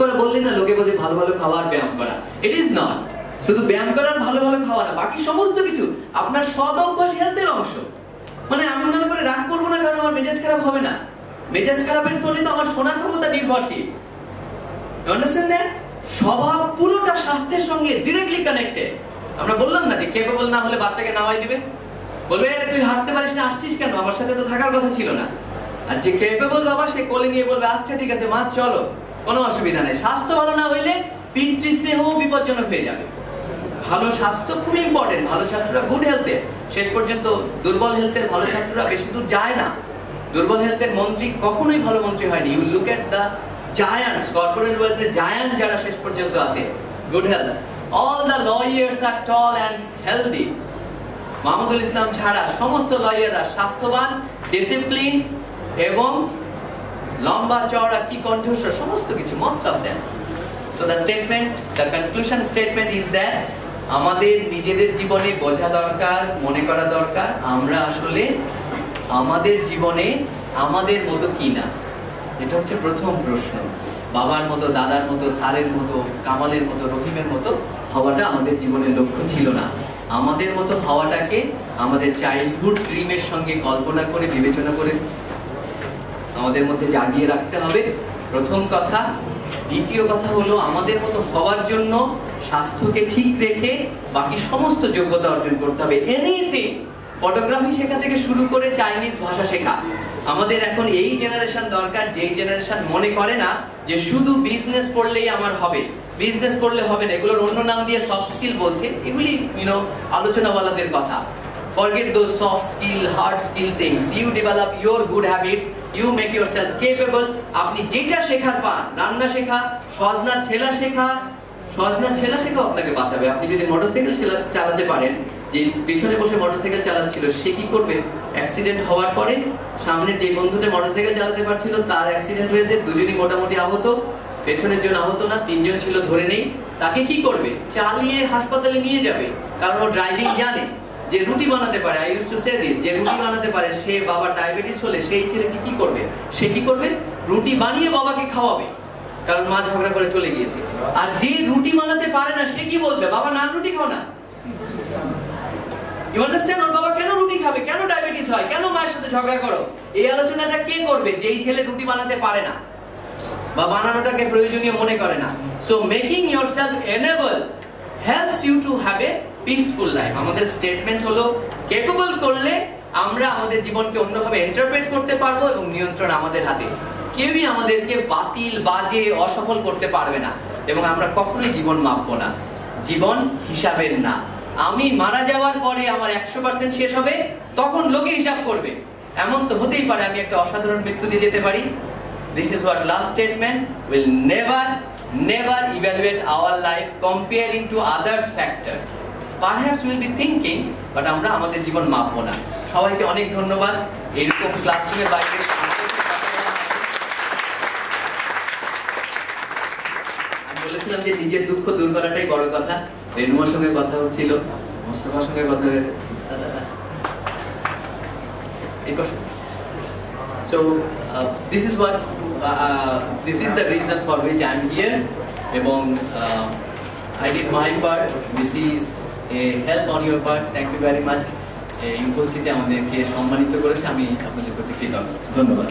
করা বললে না লোকে বলে ভালো ভালো খাওয়া আর ব্যায়াম করা। It is not. শুধু ব্যায়াম করা আর ভালো ভালো খাওয়া না, বাকি সমস্ত কিছু আপনার সদ অভ্যাস হেলথের অংশ। মানে আমি মনে করে রাগ করবো না কারণ আমার মেজাজ খারাপ হবে না, মেজাজ খারাপের ফলে তো আমার শোনার ক্ষমতা নির্ভরশীল। You understand that? স্বভাব পুরোটা স্বাস্থ্যের সঙ্গে ডিরেক্টলি কানেক্টেড। আমরা বললাম না যে কেপেবল না হলে বাচ্চাকে নামাই দিবে, বলবে তুই হাঁটতে পারিস না, আসছিস কেন, আমার সাথে তো থাকার কথা ছিল না। আর যে কেপেবল বাবা সে কোলে নিয়ে বলবে আচ্ছা ঠিক আছে মা চলো, কোনো অসুবিধা নেই। স্বাস্থ্য ভালো না হইলে পিতৃস্নেহ বিপজ্জনক হয়ে যাবে। ভালো স্বাস্থ্য খুব ইম্পর্টেন্ট। ভালো ছাত্ররা গুড হেলথে, শেষ পর্যন্ত দুর্বল হেলথের ভালো ছাত্ররা বেশি দূর যায় না। দুর্বল হেলথের মন্ত্রী কখনোই ভালো মন্ত্রী হয়নি। You look at the giants, corporate ওয়েলথের জায়ান্ট যারা শেষ পর্যন্ত আছে, good health. All the lawyers আর tall and healthy. Mahmudul Islam ছাড়া সমস্ত লয়াররা স্বাস্থ্যবান, ডিসিপ্লিন এবং লম্বা চওড়া কি কণ্ঠস্বর, সমস্ত কিছু, most of them. So the statement, the conclusion statement is that আমাদের নিজেদের জীবনে বোঝা দরকার, মনে করা দরকার আমরা আসলে আমাদের জীবনে আমাদের মতো কি না। এটা হচ্ছে প্রথম প্রশ্ন। বাবার মতো, দাদার মতো, স্যারের মতো, কামালের মতো, রহিমের মতো হওয়াটা আমাদের জীবনের লক্ষ্য ছিল না। আমাদের মতো হওয়াটাকে আমাদের চাইল্ডহুড ড্রিমের সঙ্গে কল্পনা করে, বিবেচনা করে আমাদের মধ্যে জাগিয়ে রাখতে হবে, প্রথম কথা। দ্বিতীয় কথা হলো আমাদের মতো হওয়ার জন্য স্বাস্থ্যকে ঠিক রেখে বাকি সমস্ত যোগ্যতা অর্জন করতে হবে। এনিথিং, ফটোগ্রাফি শেখা থেকে শুরু করে চাইনিজ ভাষা শেখা। আমাদের এখন এই জেনারেশন দরকার, যেই জেনারেশন মনে করে না যে শুধু বিজনেস পড়লেই আমার হবে, বিজনেস পড়লে হবে না, এগুলোর অন্য নাম দিয়ে সফট স্কিল বলছে। এগুলি আলোচনাওয়ালাদের কথা। Forget those soft skill, hard skill things. You develop your good habits. You make yourself capable. আপনি যেটা শেখার পান, রান্না শেখা, সজনা ছেলা শেখা, সজনা ছেলা শেখা আপনাকে বাঁচাবে। আপনি যদি মোটরসাইকেল চালাতে পারেন, যে পিছনে বসে মোটরসাইকেল চালাচ্ছিল সে কি করবে? অ্যাক্সিডেন্ট হওয়ার পরে সামনের যে বন্ধুটা মোটরসাইকেল চালাতে পারছিল তার অ্যাক্সিডেন্ট হয়েছে, দুজনই মোটামুটি আহত, পেছনের জন আহত না, তিনজন ছিল ধরে নেই। তাকে কি করবে? চালিয়ে হাসপাতালে নিয়ে যাবে, কারণ ও ড্রাইভিং জানে। যে রুটি বানাতে পারে, I use to say this, যে রুটি বানাতে পারে, সে বাবার ডায়াবেটিস হলে সেই ছেলেটি কি করবে? সে কি করবে? রুটি বানিয়ে বাবাকে খাওয়াবে, কারণ মা ঝগড়া করে চলে গিয়েছে। আর যে রুটি বানাতে পারে না সে কি বলবে? বাবা নান রুটি খাও না। You understand? ওর বাবা কেন রুটি খাবে, কেন ডায়াবেটিস হয়, কেন মায়ের সাথে ঝগড়া করো? এই আলোচনাটা কে করবে? যেই ছেলে রুটি বানাতে পারে না বা বানানোটাকে প্রয়োজনীয় মনে করে না। So making yourself enable helps you to have a peaceful life. আমাদের স্টেটমেন্ট হলো ক্যাপেবল করলে আমরা আমাদের জীবনকে অন্যভাবে ইন্টারপ্রেট করতে পারবো এবং নিয়ন্ত্রণ আমাদের হাতে। কেউই আমাদেরকে বাতিল, বাজে, অসফল করতে পারবে না এবং আমরা কখনোই জীবন মাপবো না। জীবন হিসাবের না। আমি মারা যাওয়ার পরে আমার 100% শেষ হবে, তখন লোকে হিসাব করবে। এমন তো হতেই পারে আমি একটা অসাধারণ মৃত্যু দিয়ে যেতে পারি। This is what last statement will never evaluate our life comparing to others factor. Perhaps we'll be thinking, but আমরা আমাদের জীবন মাপবো না। সবাইকে অনেক ধন্যবাদ। এরকম ক্লাসরুমের বাইরে আমি বলেছিলাম যে নিজের দুঃখ দূর করাটাই বড় কথা। রেনুমার সঙ্গে কথা হচ্ছিল, মোস্তফার সঙ্গে কথা হয়েছে। So this is the reason for which I am here. এবং I did my part. This is a help on your part. Thank you very much. এই উপস্থিতি আমাদেরকে সম্মানিত করেছে, আমি আপনাদের প্রতি কৃতজ্ঞ। ধন্যবাদ।